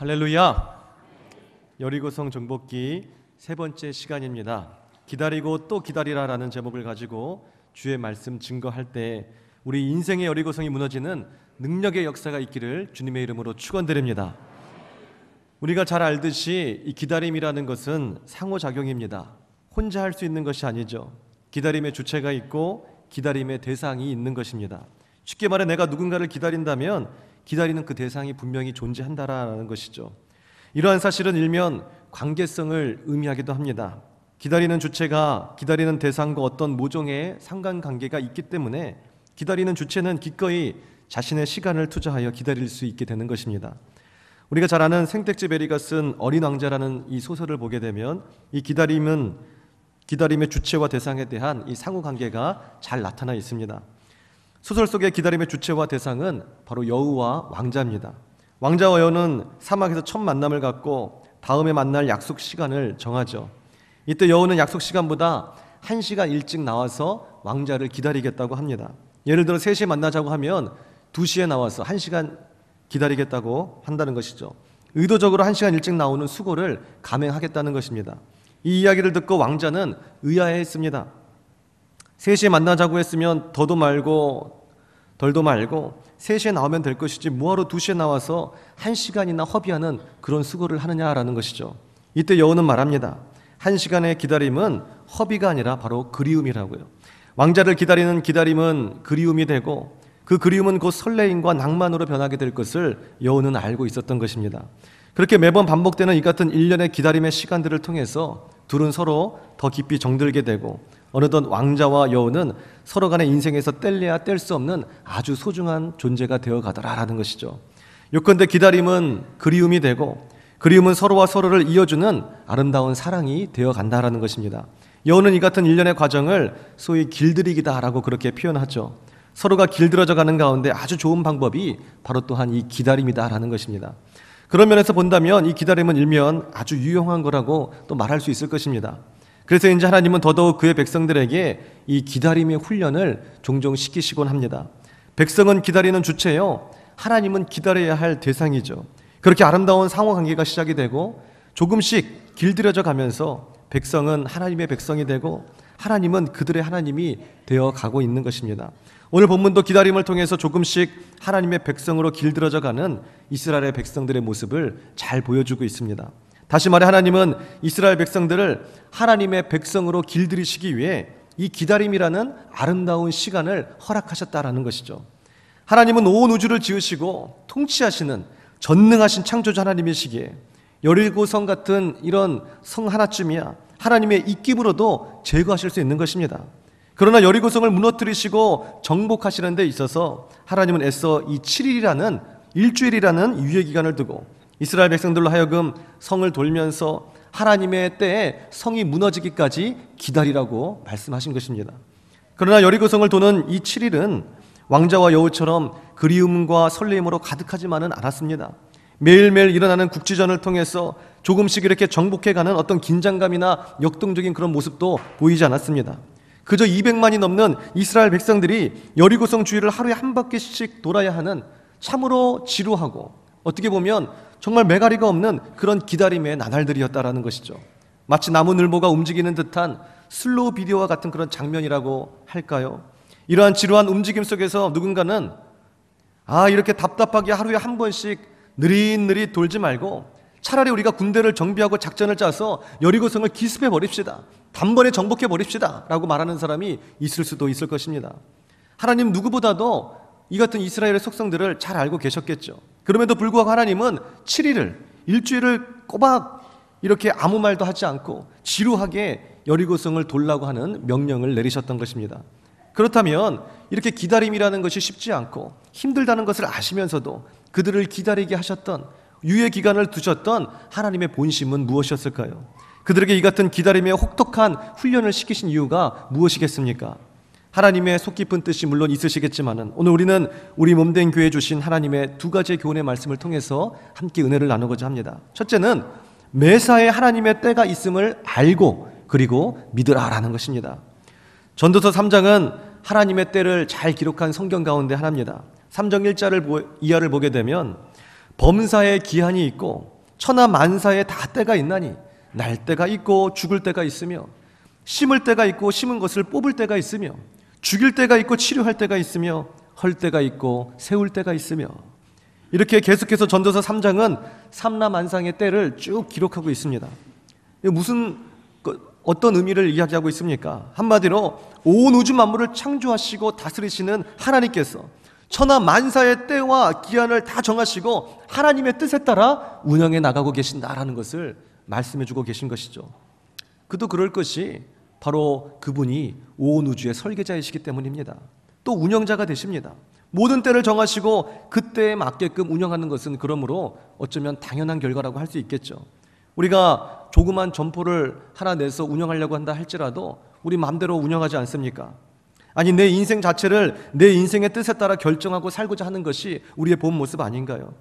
할렐루야. 여리고성 정복기 세 번째 시간입니다. 기다리고 또 기다리라라는 제목을 가지고 주의 말씀 증거할 때 우리 인생의 여리고성이 무너지는 능력의 역사가 있기를 주님의 이름으로 축원드립니다. 우리가 잘 알듯이 이 기다림이라는 것은 상호작용입니다. 혼자 할 수 있는 것이 아니죠. 기다림의 주체가 있고 기다림의 대상이 있는 것입니다. 쉽게 말해 내가 누군가를 기다린다면 기다리는 그 대상이 분명히 존재한다라는 것이죠. 이러한 사실은 일면 관계성을 의미하기도 합니다. 기다리는 주체가 기다리는 대상과 어떤 모종의 상관관계가 있기 때문에 기다리는 주체는 기꺼이 자신의 시간을 투자하여 기다릴 수 있게 되는 것입니다. 우리가 잘 아는 생텍쥐 베리가 쓴 어린 왕자라는 이 소설을 보게 되면 이 기다림의 주체와 대상에 대한 이 상호관계가 잘 나타나 있습니다. 소설 속의 기다림의 주체와 대상은 바로 여우와 왕자입니다. 왕자와 여우는 사막에서 첫 만남을 갖고 다음에 만날 약속 시간을 정하죠. 이때 여우는 약속 시간보다 1시간 일찍 나와서 왕자를 기다리겠다고 합니다. 예를 들어 3시에 만나자고 하면 2시에 나와서 1시간 기다리겠다고 한다는 것이죠. 의도적으로 1시간 일찍 나오는 수고를 감행하겠다는 것입니다. 이 이야기를 듣고 왕자는 의아해했습니다. 3시에 만나자고 했으면 더도 말고 덜도 말고 3시에 나오면 될 것이지 뭐하러 2시에 나와서 1시간이나 허비하는 그런 수고를 하느냐라는 것이죠. 이때 여우는 말합니다. 1시간의 기다림은 허비가 아니라 바로 그리움이라고요. 왕자를 기다리는 기다림은 그리움이 되고 그 그리움은 곧 설레임과 낭만으로 변하게 될 것을 여우는 알고 있었던 것입니다. 그렇게 매번 반복되는 이 같은 일련의 기다림의 시간들을 통해서 둘은 서로 더 깊이 정들게 되고 어느덧 왕자와 여우는 서로 간의 인생에서 뗄래야 뗄 수 없는 아주 소중한 존재가 되어가더라라는 것이죠. 요컨대 기다림은 그리움이 되고 그리움은 서로와 서로를 이어주는 아름다운 사랑이 되어간다라는 것입니다. 여우는 이 같은 일련의 과정을 소위 길들이기다라고 그렇게 표현하죠. 서로가 길들어져 가는 가운데 아주 좋은 방법이 바로 또한 이 기다림이다라는 것입니다. 그런 면에서 본다면 이 기다림은 일면 아주 유용한 거라고 또 말할 수 있을 것입니다. 그래서 이제 하나님은 더더욱 그의 백성들에게 이 기다림의 훈련을 종종 시키시곤 합니다. 백성은 기다리는 주체요, 하나님은 기다려야 할 대상이죠. 그렇게 아름다운 상호관계가 시작이 되고 조금씩 길들여져 가면서 백성은 하나님의 백성이 되고 하나님은 그들의 하나님이 되어가고 있는 것입니다. 오늘 본문도 기다림을 통해서 조금씩 하나님의 백성으로 길들여져 가는 이스라엘의 백성들의 모습을 잘 보여주고 있습니다. 다시 말해 하나님은 이스라엘 백성들을 하나님의 백성으로 길들이시기 위해 이 기다림이라는 아름다운 시간을 허락하셨다라는 것이죠. 하나님은 온 우주를 지으시고 통치하시는 전능하신 창조자 하나님이시기에 여리고성 같은 이런 성 하나쯤이야 하나님의 입김으로도 제거하실 수 있는 것입니다. 그러나 여리고성을 무너뜨리시고 정복하시는 데 있어서 하나님은 애써 이 7일이라는 일주일이라는 유예기간을 두고 이스라엘 백성들로 하여금 성을 돌면서 하나님의 때에 성이 무너지기까지 기다리라고 말씀하신 것입니다. 그러나 여리고성을 도는 이 7일은 왕자와 여우처럼 그리움과 설레임으로 가득하지만은 않았습니다. 매일매일 일어나는 국지전을 통해서 조금씩 이렇게 정복해가는 어떤 긴장감이나 역동적인 그런 모습도 보이지 않았습니다. 그저 200만이 넘는 이스라엘 백성들이 여리고성 주위를 하루에 한 바퀴씩 돌아야 하는 참으로 지루하고 어떻게 보면 정말 매가리가 없는 그런 기다림의 나날들이었다라는 것이죠. 마치 나무늘보가 움직이는 듯한 슬로우 비디오와 같은 그런 장면이라고 할까요? 이러한 지루한 움직임 속에서 누군가는 이렇게 답답하게 하루에 한 번씩 느릿느릿 돌지 말고 차라리 우리가 군대를 정비하고 작전을 짜서 여리고성을 기습해 버립시다. 단번에 정복해 버립시다 라고 말하는 사람이 있을 수도 있을 것입니다. 하나님 누구보다도 이 같은 이스라엘의 속성들을 잘 알고 계셨겠죠. 그럼에도 불구하고 하나님은 7일을 일주일을 꼬박 이렇게 아무 말도 하지 않고 지루하게 여리고성을 돌라고 하는 명령을 내리셨던 것입니다. 그렇다면 이렇게 기다림이라는 것이 쉽지 않고 힘들다는 것을 아시면서도 그들을 기다리게 하셨던 유예 기간을 두셨던 하나님의 본심은 무엇이었을까요? 그들에게 이 같은 기다림의 혹독한 훈련을 시키신 이유가 무엇이겠습니까? 하나님의 속 깊은 뜻이 물론 있으시겠지만은 오늘 우리는 우리 몸된 교회에 주신 하나님의 두 가지의 교훈의 말씀을 통해서 함께 은혜를 나누고자 합니다. 첫째는 매사에 하나님의 때가 있음을 알고 그리고 믿으라라는 것입니다. 전도서 3장은 하나님의 때를 잘 기록한 성경 가운데 하나입니다. 3장 1절을 이하를 보게 되면 범사에 기한이 있고 천하 만사에 다 때가 있나니 날 때가 있고 죽을 때가 있으며 심을 때가 있고 심은 것을 뽑을 때가 있으며 죽일 때가 있고 치료할 때가 있으며 헐 때가 있고 세울 때가 있으며 이렇게 계속해서 전도서 3장은 삼라만상의 때를 쭉 기록하고 있습니다. 무슨 어떤 의미를 이야기하고 있습니까? 한마디로 온 우주 만물을 창조하시고 다스리시는 하나님께서 천하 만사의 때와 기한을 다 정하시고 하나님의 뜻에 따라 운영해 나가고 계신다라는 것을 말씀해 주고 계신 것이죠. 그도 그럴 것이 바로 그분이 온 우주의 설계자이시기 때문입니다. 또 운영자가 되십니다. 모든 때를 정하시고 그때에 맞게끔 운영하는 것은 그러므로 어쩌면 당연한 결과라고 할 수 있겠죠. 우리가 조그만 점포를 하나 내서 운영하려고 한다 할지라도 우리 마음대로 운영하지 않습니까? 아니 내 인생 자체를 내 인생의 뜻에 따라 결정하고 살고자 하는 것이 우리의 본 모습 아닌가요?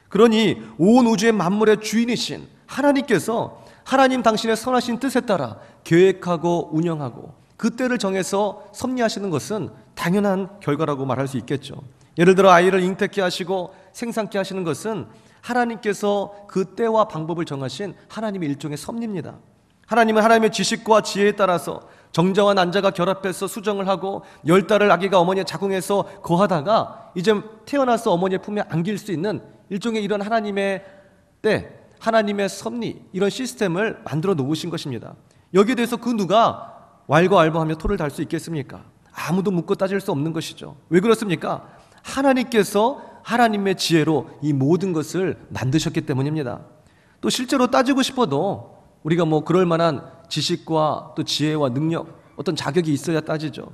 그러니 온 우주의 만물의 주인이신 하나님께서 하나님 당신의 선하신 뜻에 따라 계획하고 운영하고 그 때를 정해서 섭리하시는 것은 당연한 결과라고 말할 수 있겠죠. 예를 들어 아이를 잉태케 하시고 생산케 하시는 것은 하나님께서 그 때와 방법을 정하신 하나님의 일종의 섭리입니다. 하나님은 하나님의 지식과 지혜에 따라서 정자와 난자가 결합해서 수정을 하고 10달을 아기가 어머니의 자궁에서 거하다가 이제 태어나서 어머니의 품에 안길 수 있는 일종의 이런 하나님의 때, 하나님의 섭리, 이런 시스템을 만들어 놓으신 것입니다. 여기에 대해서 그 누가 왈가왈부하며 토를 달 수 있겠습니까? 아무도 묻고 따질 수 없는 것이죠. 왜 그렇습니까? 하나님께서 하나님의 지혜로 이 모든 것을 만드셨기 때문입니다. 또 실제로 따지고 싶어도 우리가 그럴 만한 지식과 또 지혜와 능력, 어떤 자격이 있어야 따지죠.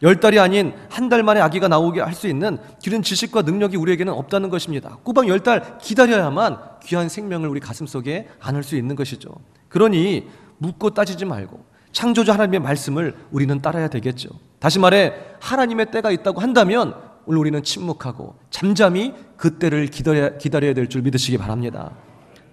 10달이 아닌 한 달 만에 아기가 나오게 할 수 있는 그런 지식과 능력이 우리에게는 없다는 것입니다. 꼬박 10달 기다려야만 귀한 생명을 우리 가슴속에 안을 수 있는 것이죠. 그러니 묻고 따지지 말고 창조주 하나님의 말씀을 우리는 따라야 되겠죠. 다시 말해 하나님의 때가 있다고 한다면 오늘 우리는 침묵하고 잠잠히 그 때를 기다려야 될 줄 믿으시기 바랍니다.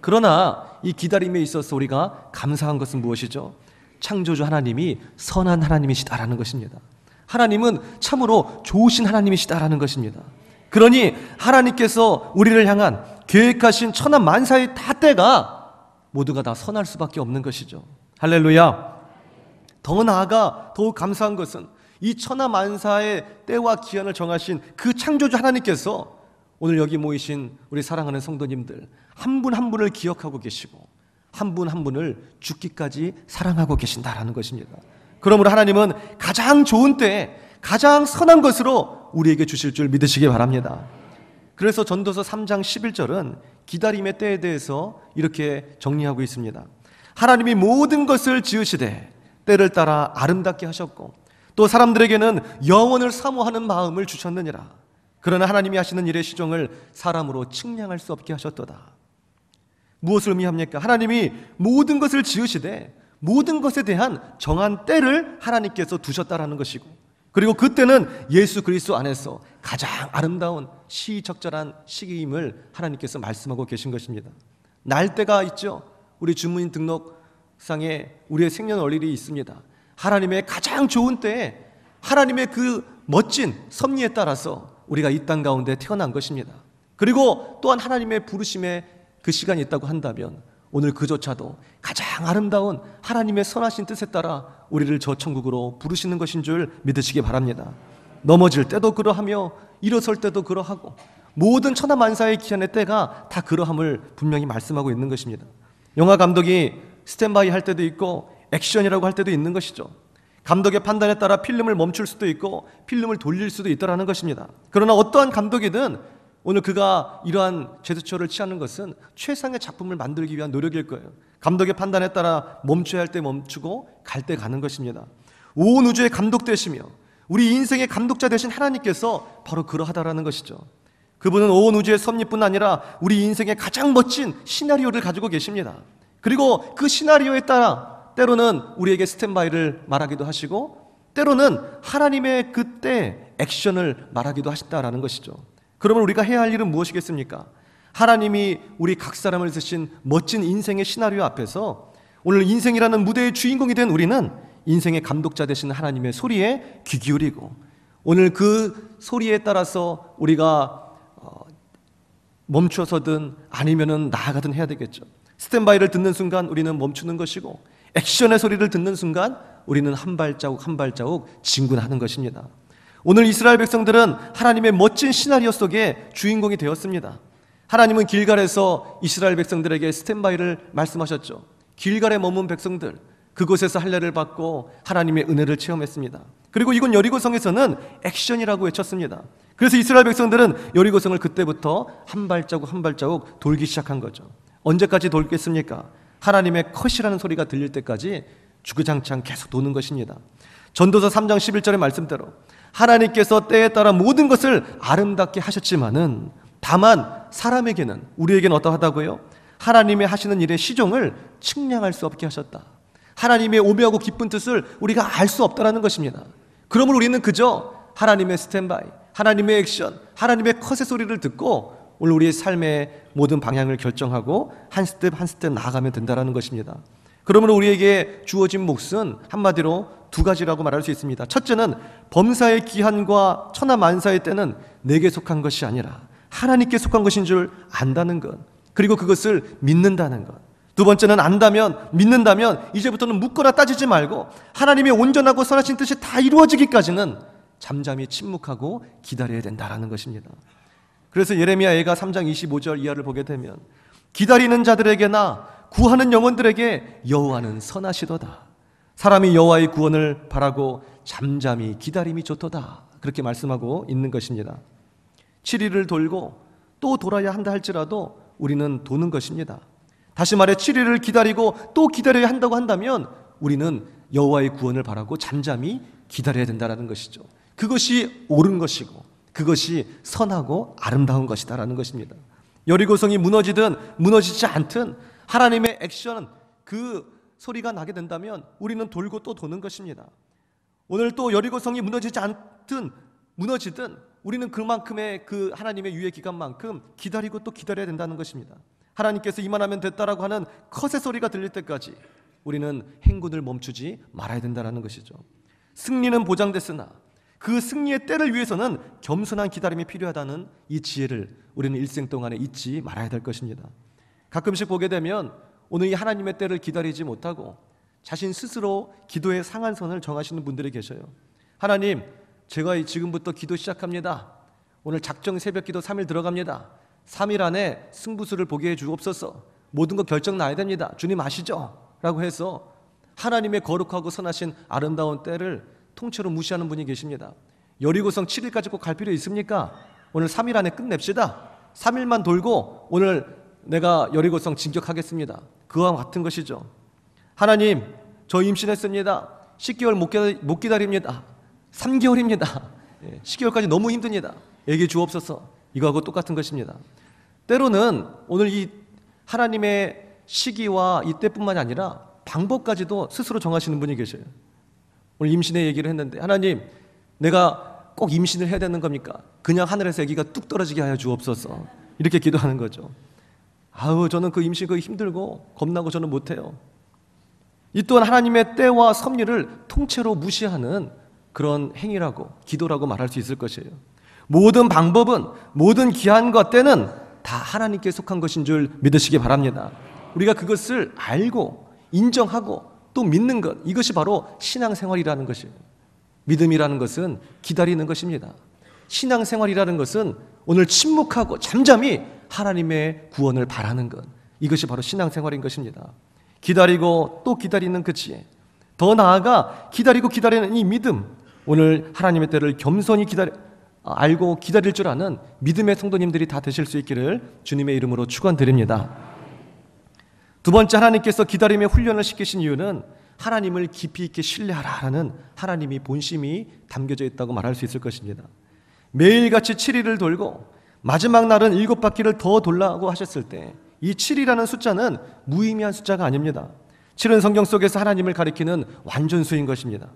그러나 이 기다림에 있어서 우리가 감사한 것은 무엇이죠? 창조주 하나님이 선한 하나님이시다라는 것입니다. 하나님은 참으로 좋으신 하나님이시다라는 것입니다. 그러니 하나님께서 우리를 향한 계획하신 천하 만사의 다 때가 모두가 다 선할 수밖에 없는 것이죠. 할렐루야. 더 나아가 더욱 감사한 것은 이 천하 만사의 때와 기한을 정하신 그 창조주 하나님께서 오늘 여기 모이신 우리 사랑하는 성도님들 한 분 한 분을 기억하고 계시고 한 분 한 분을 죽기까지 사랑하고 계신다라는 것입니다. 그러므로 하나님은 가장 좋은 때에 가장 선한 것으로 우리에게 주실 줄 믿으시기 바랍니다. 그래서 전도서 3장 11절은 기다림의 때에 대해서 이렇게 정리하고 있습니다. 하나님이 모든 것을 지으시되 때를 따라 아름답게 하셨고 또 사람들에게는 영원을 사모하는 마음을 주셨느니라. 그러나 하나님이 하시는 일의 시종을 사람으로 측량할 수 없게 하셨도다. 무엇을 의미합니까? 하나님이 모든 것을 지으시되 모든 것에 대한 정한 때를 하나님께서 두셨다라는 것이고, 그리고 그 때는 예수 그리스도 안에서 가장 아름다운 시적절한 시기임을 하나님께서 말씀하고 계신 것입니다. 날때가 있죠. 우리 주문인 등록상에 우리의 생년월일이 있습니다. 하나님의 가장 좋은 때에 하나님의 그 멋진 섭리에 따라서 우리가 이 땅 가운데 태어난 것입니다. 그리고 또한 하나님의 부르심의 그 시간이 있다고 한다면 오늘 그조차도 가장 아름다운 하나님의 선하신 뜻에 따라 우리를 저 천국으로 부르시는 것인 줄 믿으시기 바랍니다. 넘어질 때도 그러하며 일어설 때도 그러하고 모든 천하만사의 기한의 때가 다 그러함을 분명히 말씀하고 있는 것입니다. 영화 감독이 스탠바이 할 때도 있고 액션이라고 할 때도 있는 것이죠. 감독의 판단에 따라 필름을 멈출 수도 있고 필름을 돌릴 수도 있다는 것입니다. 그러나 어떠한 감독이든 오늘 그가 이러한 제스처를 취하는 것은 최상의 작품을 만들기 위한 노력일 거예요. 감독의 판단에 따라 멈춰야 할 때 멈추고 갈 때 가는 것입니다. 온 우주의 감독 되시며 우리 인생의 감독자 되신 하나님께서 바로 그러하다라는 것이죠. 그분은 온 우주의 섭리뿐 아니라 우리 인생의 가장 멋진 시나리오를 가지고 계십니다. 그리고 그 시나리오에 따라 때로는 우리에게 스탠바이를 말하기도 하시고 때로는 하나님의 그때 액션을 말하기도 하신다라는 것이죠. 그러면 우리가 해야 할 일은 무엇이겠습니까? 하나님이 우리 각 사람을 쓰신 멋진 인생의 시나리오 앞에서 오늘 인생이라는 무대의 주인공이 된 우리는 인생의 감독자 되신 하나님의 소리에 귀 기울이고 오늘 그 소리에 따라서 우리가 멈춰서든 아니면은 나아가든 해야 되겠죠. 스탠바이를 듣는 순간 우리는 멈추는 것이고, 액션의 소리를 듣는 순간 우리는 한 발자국 한 발자국 진군하는 것입니다. 오늘 이스라엘 백성들은 하나님의 멋진 시나리오 속에 주인공이 되었습니다. 하나님은 길갈에서 이스라엘 백성들에게 스탠바이를 말씀하셨죠. 길갈에 머문 백성들, 그곳에서 할례를 받고 하나님의 은혜를 체험했습니다. 그리고 이곳 여리고성에서는 액션이라고 외쳤습니다. 그래서 이스라엘 백성들은 여리고성을 그때부터 한 발자국 한 발자국 돌기 시작한 거죠. 언제까지 돌겠습니까? 하나님의 컷이라는 소리가 들릴 때까지 주구장창 계속 도는 것입니다. 전도서 3장 11절의 말씀대로 하나님께서 때에 따라 모든 것을 아름답게 하셨지만은 다만 사람에게는, 우리에게는 어떠하다고요? 하나님의 하시는 일의 시종을 측량할 수 없게 하셨다. 하나님의 오묘하고 깊은 뜻을 우리가 알 수 없다는 것입니다. 그러므로 우리는 그저 하나님의 스탠바이, 하나님의 액션, 하나님의 컷의 소리를 듣고 오늘 우리의 삶의 모든 방향을 결정하고 한 스텝 한 스텝 나아가면 된다는 것입니다. 그러므로 우리에게 주어진 몫은 한마디로 두 가지라고 말할 수 있습니다. 첫째는 범사의 기한과 천하만사의 때는 내게 속한 것이 아니라 하나님께 속한 것인 줄 안다는 것, 그리고 그것을 믿는다는 것. 두 번째는 안다면, 믿는다면 이제부터는 묻거나 따지지 말고 하나님의 온전하고 선하신 뜻이 다 이루어지기까지는 잠잠히 침묵하고 기다려야 된다는 것입니다. 그래서 예레미야가 3장 25절 이하를 보게 되면 기다리는 자들에게나 구하는 영혼들에게 여호와는 선하시도다. 사람이 여호와의 구원을 바라고 잠잠히 기다림이 좋도다. 그렇게 말씀하고 있는 것입니다. 7일을 돌고 또 돌아야 한다 할지라도 우리는 도는 것입니다. 다시 말해 7일을 기다리고 또 기다려야 한다고 한다면 우리는 여호와의 구원을 바라고 잠잠히 기다려야 된다는 것이죠. 그것이 옳은 것이고 그것이 선하고 아름다운 것이다라는 것입니다. 여리고성이 무너지든 무너지지 않든 하나님의 액션, 그 소리가 나게 된다면 우리는 돌고 또 도는 것입니다. 오늘 또 여리고성이 무너지지 않든 무너지든 우리는 그만큼의 그 하나님의 유예 기간만큼 기다리고 또 기다려야 된다는 것입니다. 하나님께서 이만하면 됐다라고 하는 컷의 소리가 들릴 때까지 우리는 행군을 멈추지 말아야 된다는 것이죠. 승리는 보장됐으나 그 승리의 때를 위해서는 겸손한 기다림이 필요하다는 이 지혜를 우리는 일생 동안에 잊지 말아야 될 것입니다. 가끔씩 보게 되면 오늘 이 하나님의 때를 기다리지 못하고 자신 스스로 기도의 상한선을 정하시는 분들이 계셔요. 하나님, 제가 지금부터 기도 시작합니다. 오늘 작정 새벽 기도 3일 들어갑니다. 3일 안에 승부수를 보게 해 주옵소서. 모든 거 결정 나야 됩니다. 주님 아시죠? 라고 해서 하나님의 거룩하고 선하신 아름다운 때를 통째로 무시하는 분이 계십니다. 여리고성 7일까지 꼭 갈 필요 있습니까? 오늘 3일 안에 끝냅시다. 3일만 돌고 오늘 내가 여리고성 진격하겠습니다. 그와 같은 것이죠. 하나님, 저 임신했습니다. 10개월 못 기다립니다. 3개월입니다. 10개월까지 너무 힘듭니다. 얘기해 주옵소서. 이거하고 똑같은 것입니다. 때로는 오늘 이 하나님의 시기와 이때뿐만이 아니라 방법까지도 스스로 정하시는 분이 계셔요. 오늘 임신의 얘기를 했는데 하나님, 내가 꼭 임신을 해야 되는 겁니까? 그냥 하늘에서 아기가 뚝 떨어지게 하여 주옵소서. 이렇게 기도하는 거죠. 아우, 저는 그 임신 그거 힘들고 겁나고 저는 못해요. 이 또한 하나님의 때와 섭리를 통째로 무시하는 그런 행위라고, 기도라고 말할 수 있을 것이에요. 모든 방법은, 모든 기한과 때는 다 하나님께 속한 것인 줄 믿으시기 바랍니다. 우리가 그것을 알고 인정하고 또 믿는 것, 이것이 바로 신앙생활이라는 것이에요. 믿음이라는 것은 기다리는 것입니다. 신앙생활이라는 것은 오늘 침묵하고 잠잠히 하나님의 구원을 바라는 것, 이것이 바로 신앙생활인 것입니다. 기다리고 또 기다리는 그 지혜, 더 나아가 기다리고 기다리는 이 믿음, 오늘 하나님의 때를 겸손히 알고 기다릴 줄 아는 믿음의 성도님들이 다 되실 수 있기를 주님의 이름으로 축원드립니다. 두 번째, 하나님께서 기다림의 훈련을 시키신 이유는 하나님을 깊이 있게 신뢰하라라는 하나님이 본심이 담겨져 있다고 말할 수 있을 것입니다. 매일같이 7일을 돌고 마지막 날은 7바퀴를 더 돌라고 하셨을 때 이 7이라는 숫자는 무의미한 숫자가 아닙니다. 7은 성경 속에서 하나님을 가리키는 완전수인 것입니다.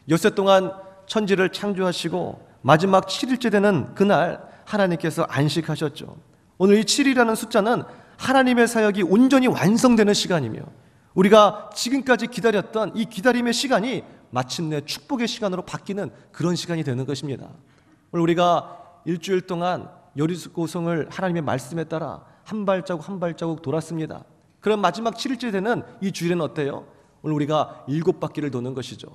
엿새 동안 천지를 창조하시고 마지막 7일째 되는 그날 하나님께서 안식하셨죠. 오늘 이 7이라는 숫자는 하나님의 사역이 온전히 완성되는 시간이며 우리가 지금까지 기다렸던 이 기다림의 시간이 마침내 축복의 시간으로 바뀌는 그런 시간이 되는 것입니다. 오늘 우리가 일주일 동안 여리고성을 하나님의 말씀에 따라 한 발자국 한 발자국 돌았습니다. 그럼 마지막 7일째 되는 이 주일은 어때요? 오늘 우리가 7바퀴를 도는 것이죠.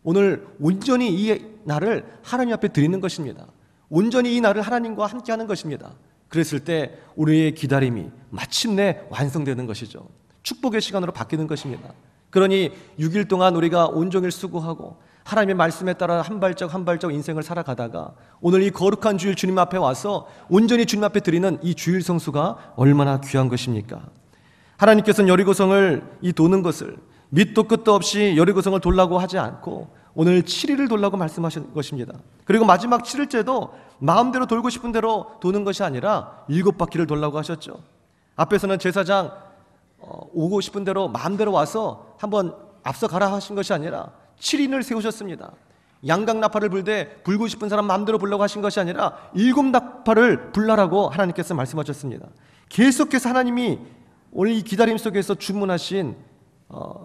오늘 온전히 이 날을 하나님 앞에 드리는 것입니다. 온전히 이 날을 하나님과 함께하는 것입니다. 그랬을 때 우리의 기다림이 마침내 완성되는 것이죠. 축복의 시간으로 바뀌는 것입니다. 그러니 6일 동안 우리가 온종일 수고하고 하나님의 말씀에 따라 한 발자국 한 발자국 인생을 살아가다가 오늘 이 거룩한 주일 주님 앞에 와서 온전히 주님 앞에 드리는 이 주일 성수가 얼마나 귀한 것입니까? 하나님께서는 여리고성을 이 도는 것을 밑도 끝도 없이 여리고성을 돌라고 하지 않고 오늘 7일을 돌라고 말씀하신 것입니다. 그리고 마지막 7일째도 마음대로 돌고 싶은 대로 도는 것이 아니라 7바퀴를 돌라고 하셨죠. 앞에서는 제사장 오고 싶은 대로 마음대로 와서 한번 앞서 가라 하신 것이 아니라 7인을 세우셨습니다. 양강나팔을 불되 불고 싶은 사람 마음대로 불라고 하신 것이 아니라 7나팔을 불라라고 하나님께서 말씀하셨습니다. 계속해서 하나님이 오늘 이 기다림 속에서 주문하신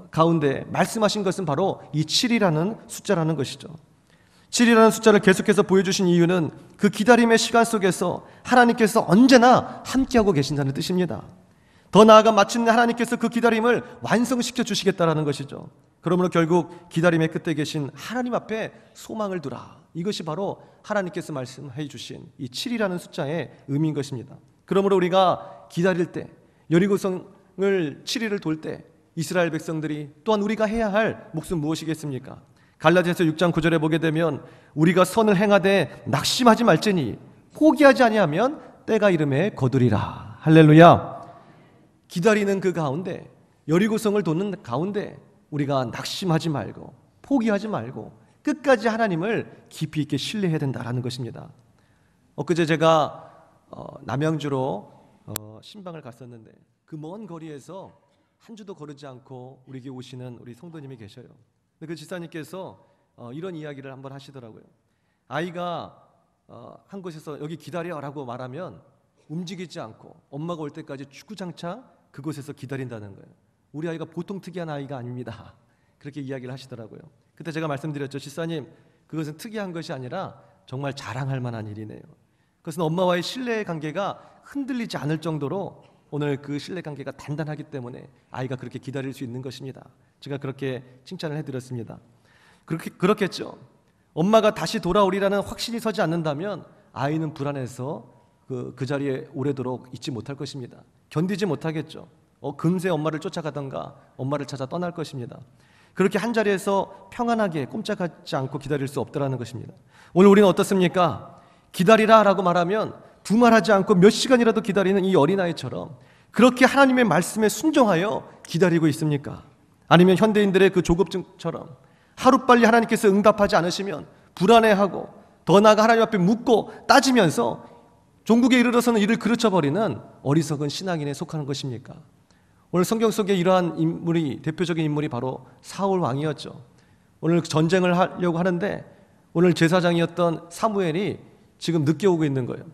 가운데 말씀하신 것은 바로 이 7이라는 숫자라는 것이죠. 7이라는 숫자를 계속해서 보여주신 이유는 그 기다림의 시간 속에서 하나님께서 언제나 함께하고 계신다는 뜻입니다. 더 나아가 마침내 하나님께서 그 기다림을 완성시켜 주시겠다라는 것이죠. 그러므로 결국 기다림의 끝에 계신 하나님 앞에 소망을 두라. 이것이 바로 하나님께서 말씀해 주신 이 7이라는 숫자의 의미인 것입니다. 그러므로 우리가 기다릴 때, 여리고성을 7일을 돌 때 이스라엘 백성들이 또한 우리가 해야 할 몫은 무엇이겠습니까? 갈라디아서 6장 9절에 보게 되면 우리가 선을 행하되 낙심하지 말지니 포기하지 아니하면 때가 이름에 거두리라. 할렐루야. 기다리는 그 가운데, 여리고성을 돕는 가운데 우리가 낙심하지 말고 포기하지 말고 끝까지 하나님을 깊이 있게 신뢰해야 된다라는 것입니다. 엊그제 제가 남양주로 신방을 갔었는데 그 먼 거리에서 한 주도 거르지 않고 우리에게 오시는 우리 성도님이 계셔요. 근데 그 지사님께서 이런 이야기를 한번 하시더라고요. 아이가 한 곳에서 여기 기다려라고 말하면 움직이지 않고 엄마가 올 때까지 주구장창 그곳에서 기다린다는 거예요. 우리 아이가 보통 특이한 아이가 아닙니다. 그렇게 이야기를 하시더라고요. 그때 제가 말씀드렸죠. 지사님, 그것은 특이한 것이 아니라 정말 자랑할 만한 일이네요. 그것은 엄마와의 신뢰의 관계가 흔들리지 않을 정도로 오늘 그 신뢰 관계가 단단하기 때문에 아이가 그렇게 기다릴 수 있는 것입니다. 제가 그렇게 칭찬을 해드렸습니다. 그렇겠죠. 엄마가 다시 돌아오리라는 확신이 서지 않는다면 아이는 불안해서 그 자리에 오래도록 있지 못할 것입니다. 견디지 못하겠죠. 금세 엄마를 쫓아가던가 엄마를 찾아 떠날 것입니다. 그렇게 한 자리에서 평안하게 꼼짝하지 않고 기다릴 수 없다라는 것입니다. 오늘 우리는 어떻습니까? 기다리라 라고 말하면 두말하지 않고 몇 시간이라도 기다리는 이 어린아이처럼 그렇게 하나님의 말씀에 순종하여 기다리고 있습니까? 아니면 현대인들의 그 조급증처럼 하루빨리 하나님께서 응답하지 않으시면 불안해하고 더 나아가 하나님 앞에 묻고 따지면서 종국에 이르러서는 이를 그르쳐버리는 어리석은 신앙인에 속하는 것입니까? 오늘 성경 속에 이러한 인물이, 대표적인 인물이 바로 사울 왕이었죠. 오늘 전쟁을 하려고 하는데 오늘 제사장이었던 사무엘이 지금 늦게 오고 있는 거예요.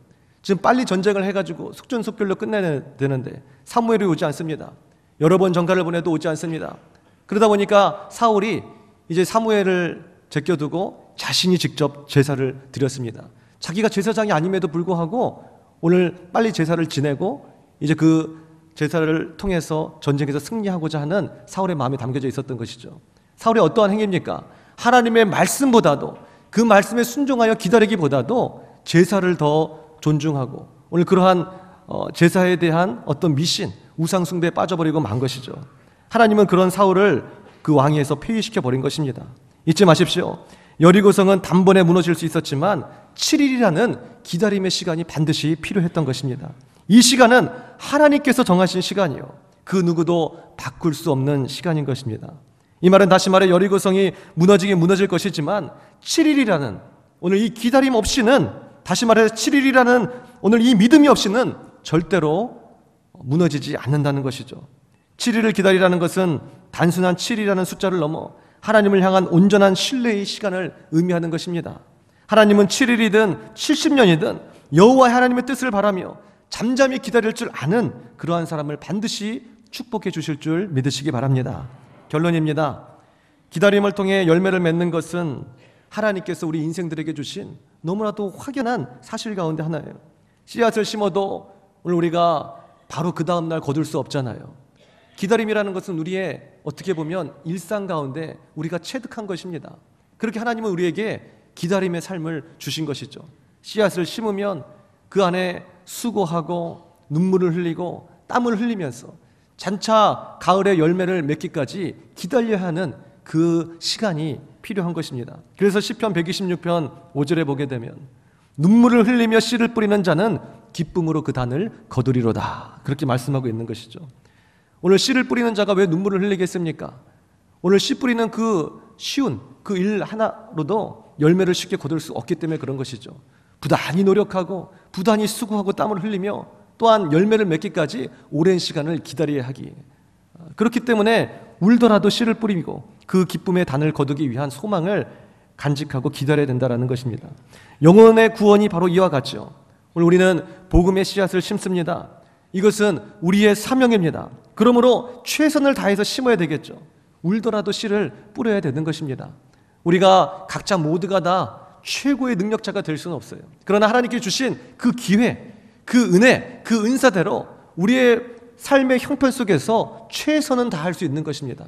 지금 빨리 전쟁을 해가지고 속전속결로 끝내야 되는데 사무엘이 오지 않습니다. 여러 번 전가를 보내도 오지 않습니다. 그러다 보니까 사울이 이제 사무엘을 제껴두고 자신이 직접 제사를 드렸습니다. 자기가 제사장이 아님에도 불구하고 오늘 빨리 제사를 지내고 이제 그 제사를 통해서 전쟁에서 승리하고자 하는 사울의 마음이 담겨져 있었던 것이죠. 사울의 어떠한 행위입니까? 하나님의 말씀보다도 그 말씀에 순종하여 기다리기보다도 제사를 더 존중하고 오늘 그러한 제사에 대한 어떤 미신, 우상 숭배에 빠져버리고 만 것이죠. 하나님은 그런 사울을 그 왕위에서 폐위시켜 버린 것입니다. 잊지 마십시오. 여리고성은 단번에 무너질 수 있었지만 7일이라는 기다림의 시간이 반드시 필요했던 것입니다. 이 시간은 하나님께서 정하신 시간이요, 그 누구도 바꿀 수 없는 시간인 것입니다. 이 말은 다시 말해 여리고성이 무너지긴 무너질 것이지만 7일이라는 오늘 이 기다림 없이는, 다시 말해 7일이라는 오늘 이 믿음이 없이는 절대로 무너지지 않는다는 것이죠. 7일을 기다리라는 것은 단순한 7이라는 숫자를 넘어 하나님을 향한 온전한 신뢰의 시간을 의미하는 것입니다. 하나님은 7일이든 70년이든 여호와의 하나님의 뜻을 바라며 잠잠히 기다릴 줄 아는 그러한 사람을 반드시 축복해 주실 줄 믿으시기 바랍니다. 결론입니다. 기다림을 통해 열매를 맺는 것은 하나님께서 우리 인생들에게 주신 너무나도 확연한 사실 가운데 하나예요. 씨앗을 심어도 오늘 우리가 바로 그 다음날 거둘 수 없잖아요. 기다림이라는 것은 우리의 어떻게 보면 일상 가운데 우리가 체득한 것입니다. 그렇게 하나님은 우리에게 기다림의 삶을 주신 것이죠. 씨앗을 심으면 그 안에 수고하고 눈물을 흘리고 땀을 흘리면서 장차 가을의 열매를 맺기까지 기다려야 하는 그 시간이 필요한 것입니다. 그래서 시편 126편 5절에 보게 되면 눈물을 흘리며 씨를 뿌리는 자는 기쁨으로 그 단을 거두리로다, 그렇게 말씀하고 있는 것이죠. 오늘 씨를 뿌리는 자가 왜 눈물을 흘리겠습니까? 오늘 씨 뿌리는 그 쉬운 그 일 하나로도 열매를 쉽게 거둘 수 없기 때문에 그런 것이죠. 부단히 노력하고 부단히 수고하고 땀을 흘리며 또한 열매를 맺기까지 오랜 시간을 기다려야 하기, 그렇기 때문에 울더라도 씨를 뿌리고 그 기쁨의 단을 거두기 위한 소망을 간직하고 기다려야 된다는 것입니다. 영혼의 구원이 바로 이와 같죠. 오늘 우리는 복음의 씨앗을 심습니다. 이것은 우리의 사명입니다. 그러므로 최선을 다해서 심어야 되겠죠. 울더라도 씨를 뿌려야 되는 것입니다. 우리가 각자 모두가 다 최고의 능력자가 될 수는 없어요. 그러나 하나님께 주신 그 기회, 그 은혜, 그 은사대로 우리의 삶의 형편 속에서 최선은 다할 수 있는 것입니다.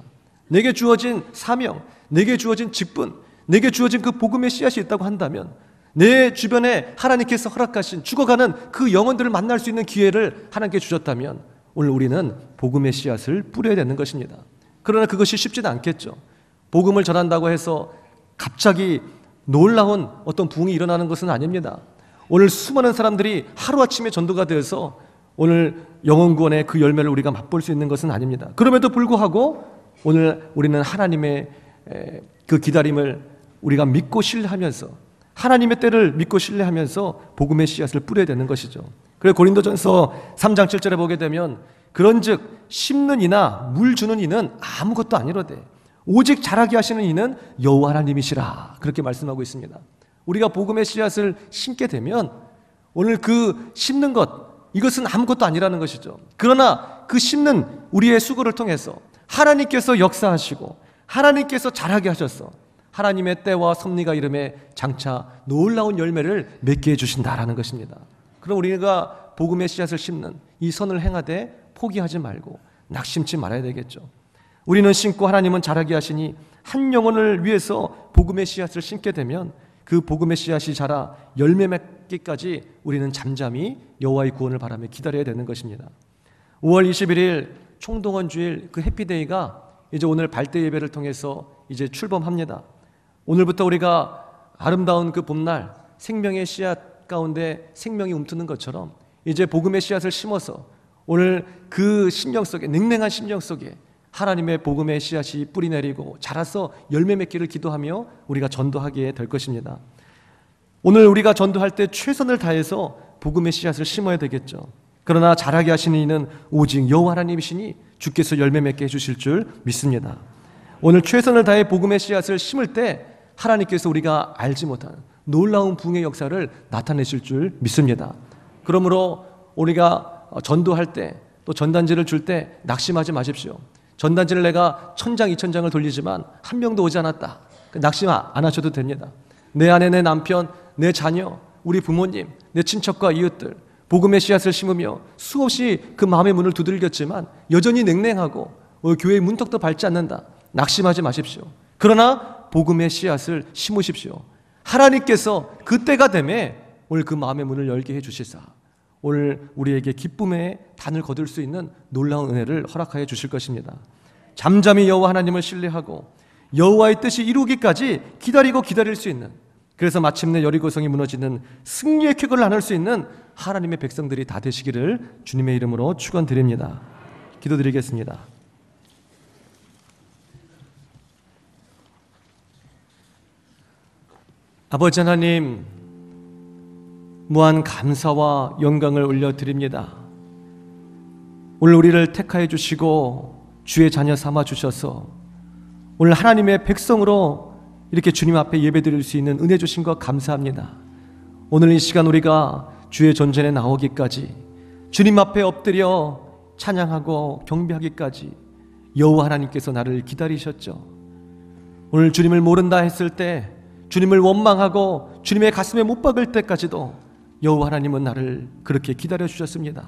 내게 주어진 사명, 내게 주어진 직분, 내게 주어진 그 복음의 씨앗이 있다고 한다면 내 주변에 하나님께서 허락하신 죽어가는 그 영혼들을 만날 수 있는 기회를 하나님께 주셨다면 오늘 우리는 복음의 씨앗을 뿌려야 되는 것입니다. 그러나 그것이 쉽지는 않겠죠. 복음을 전한다고 해서 갑자기 놀라운 어떤 부흥이 일어나는 것은 아닙니다. 오늘 수많은 사람들이 하루아침에 전도가 되어서 오늘 영혼 구원의 그 열매를 우리가 맛볼 수 있는 것은 아닙니다. 그럼에도 불구하고 오늘 우리는 하나님의 그 기다림을 우리가 믿고 신뢰하면서 하나님의 때를 믿고 신뢰하면서 복음의 씨앗을 뿌려야 되는 것이죠. 그래서 고린도전서 3장 7절에 보게 되면 그런즉 심는 이나 물 주는 이는 아무것도 아니로되 오직 자라게 하시는 이는 여호와 하나님이시라, 그렇게 말씀하고 있습니다. 우리가 복음의 씨앗을 심게 되면 오늘 그 심는 것, 이것은 아무것도 아니라는 것이죠. 그러나 그 심는 우리의 수고를 통해서 하나님께서 역사하시고 하나님께서 자라게 하셔서 하나님의 때와 섭리가 이름에 장차 놀라운 열매를 맺게 해주신다라는 것입니다. 그럼 우리가 복음의 씨앗을 심는 이 선을 행하되 포기하지 말고 낙심치 말아야 되겠죠. 우리는 심고 하나님은 자라게 하시니 한 영혼을 위해서 복음의 씨앗을 심게 되면 그 복음의 씨앗이 자라 열매 맺기까지 우리는 잠잠히 여호와의 구원을 바라며 기다려야 되는 것입니다. 5월 21일 총동원 주일 그 해피데이가 이제 오늘 발대 예배를 통해서 이제 출범합니다. 오늘부터 우리가 아름다운 그 봄날 생명의 씨앗 가운데 생명이 움트는 것처럼 이제 복음의 씨앗을 심어서 오늘 그 심령 속에, 냉랭한 심령 속에 하나님의 복음의 씨앗이 뿌리 내리고 자라서 열매 맺기를 기도하며 우리가 전도하게 될 것입니다. 오늘 우리가 전도할 때 최선을 다해서 복음의 씨앗을 심어야 되겠죠. 그러나 자라게 하시는 이는 오직 여호와 하나님이시니 주께서 열매 맺게 해주실 줄 믿습니다. 오늘 최선을 다해 복음의 씨앗을 심을 때 하나님께서 우리가 알지 못한 놀라운 부흥의 역사를 나타내실 줄 믿습니다. 그러므로 우리가 전도할 때 또 전단지를 줄 때 낙심하지 마십시오. 전단지를 내가 1000장 2000장을 돌리지만 한 명도 오지 않았다, 낙심 안 하셔도 됩니다. 내 아내, 내 남편, 내 자녀, 우리 부모님, 내 친척과 이웃들 복음의 씨앗을 심으며 수없이 그 마음의 문을 두들겼지만 여전히 냉랭하고 교회의 문턱도 밟지 않는다, 낙심하지 마십시오. 그러나 복음의 씨앗을 심으십시오. 하나님께서 그때가 되매 오늘 그 마음의 문을 열게 해주시사 오늘 우리에게 기쁨의 단을 거둘 수 있는 놀라운 은혜를 허락하여 주실 것입니다. 잠잠히 여호와 하나님을 신뢰하고 여호와의 뜻이 이루기까지 기다리고 기다릴 수 있는, 그래서 마침내 여리고성이 무너지는 승리의 쾌거를 나눌 수 있는 하나님의 백성들이 다 되시기를 주님의 이름으로 축원드립니다. 기도드리겠습니다. 아버지 하나님, 무한 감사와 영광을 올려드립니다. 오늘 우리를 택하여 주시고 주의 자녀 삼아 주셔서 오늘 하나님의 백성으로 이렇게 주님 앞에 예배드릴 수 있는 은혜 주신 것 감사합니다. 오늘 이 시간 우리가 주의 존전에 나오기까지, 주님 앞에 엎드려 찬양하고 경배하기까지 여호와 하나님께서 나를 기다리셨죠. 오늘 주님을 모른다 했을 때, 주님을 원망하고 주님의 가슴에 못 박을 때까지도 여호와 하나님은 나를 그렇게 기다려 주셨습니다.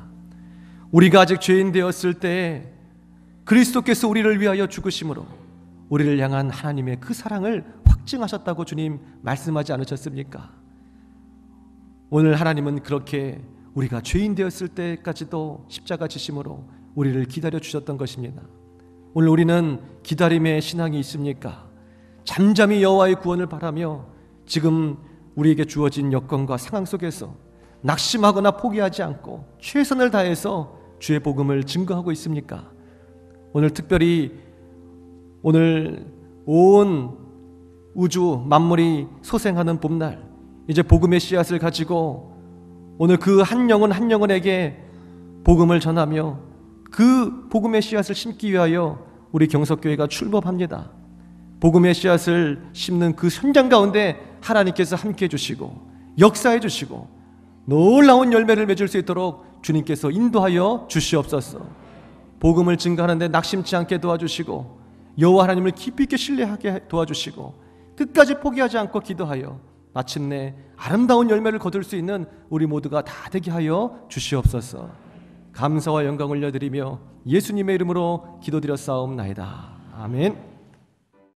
우리가 아직 죄인 되었을 때 그리스도께서 우리를 위하여 죽으심으로 우리를 향한 하나님의 그 사랑을 확증하셨다고 주님 말씀하지 않으셨습니까? 오늘 하나님은 그렇게 우리가 죄인 되었을 때까지도 십자가 지심으로 우리를 기다려 주셨던 것입니다. 오늘 우리는 기다림의 신앙이 있습니까? 잠잠히 여호와의 구원을 바라며 지금 우리에게 주어진 여건과 상황 속에서 낙심하거나 포기하지 않고 최선을 다해서 주의 복음을 증거하고 있습니까? 오늘 특별히 오늘 온 우주 만물이 소생하는 봄날, 이제 복음의 씨앗을 가지고 오늘 그 한 영혼 한 영혼에게 복음을 전하며 그 복음의 씨앗을 심기 위하여 우리 경석교회가 출범합니다. 복음의 씨앗을 심는 그 현장 가운데 하나님께서 함께 해주시고 역사해 주시고 놀라운 열매를 맺을 수 있도록 주님께서 인도하여 주시옵소서. 복음을 증거하는데 낙심치 않게 도와주시고 여호와 하나님을 깊이 있게 신뢰하게 도와주시고 끝까지 포기하지 않고 기도하여 마침내 아름다운 열매를 거둘 수 있는 우리 모두가 다 되게 하여 주시옵소서. 감사와 영광을 올려드리며 예수님의 이름으로 기도드렸사옵나이다. 아멘.